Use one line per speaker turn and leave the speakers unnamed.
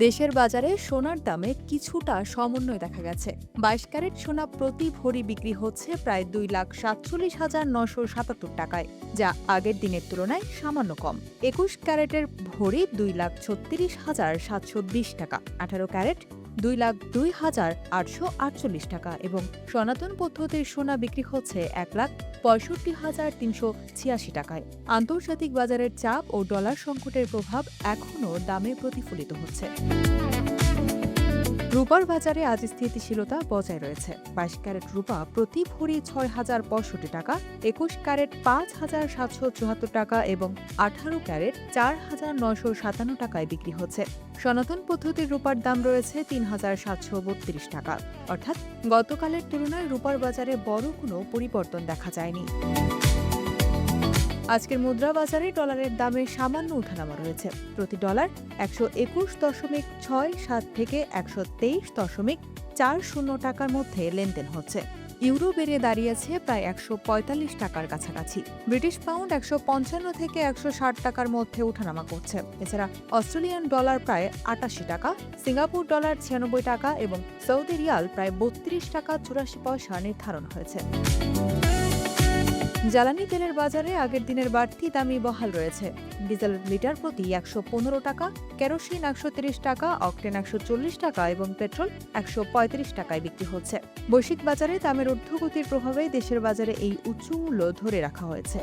দেশের বাজারে সোনার দামে কিছুটা সমন্বয় দেখা গেছে। 22 ক্যারেট সোনা প্রতি ভরি বিক্রি হচ্ছে প্রায় 2,47,977 টাকায়, যা আগের দিনের তুলনায় সামান্য কম। 21 ক্যারেটের ভরি 2,36,720 টাকা, 18 ক্যারেট 2,02,848 টাকা এবং সনাতন পদ্ধতির সোনা বিক্রি হচ্ছে 1,65,386 টাকায়। আন্তর্জাতিক বাজারের চাপ ও ডলার সংকটের প্রভাব এখনও দামে প্রতিফলিত হচ্ছে। রূপার বাজারে আজ স্থিতিশীলতা বজায় রয়েছে। 22 ক্যারেট রূপা প্রতি ভরি 6,065 টাকা, 21 ক্যারেট 5,774 টাকা এবং 18 ক্যারেট 4,957 টাকায় বিক্রি হচ্ছে। সনাতন পদ্ধতির রূপার দাম রয়েছে 3,732 টাকা, অর্থাৎ গতকালের তুলনায় রূপার বাজারে বড় কোনো পরিবর্তন দেখা যায়নি। আজকের মুদ্রা বাজারে ডলারের দামে সামান্য ওঠানামা রয়েছে। প্রতি ডলার 121.67 থেকে 123.40 টাকার মধ্যে লেনদেন হচ্ছে। ইউরো বেড়ে দাঁড়িয়েছে প্রায় 145 টাকার কাছাকাছি। ব্রিটিশ পাউন্ড 155 থেকে 160 টাকার মধ্যে ওঠানামা করছে। এছাড়া অস্ট্রেলিয়ান ডলার প্রায় 88 টাকা, সিঙ্গাপুর ডলার 96 টাকা এবং সৌদি রিয়াল প্রায় 32 টাকা 84 পয়সা নির্ধারণ হয়েছে। জ্বালানি তেলের বাজারে আগের দিনের বাড়তি দামই বহাল রয়েছে। ডিজেল লিটার প্রতি 115 টাকা, কেরোসিন 130 টাকা, অকটেন 140 টাকা এবং পেট্রোল 135 টাকায় বিক্রি হচ্ছে। বৈশ্বিক বাজারে দামের ঊর্ধ্বগতির প্রভাবে দেশের বাজারে এই উচ্চ মূল্য ধরে রাখা হয়েছে।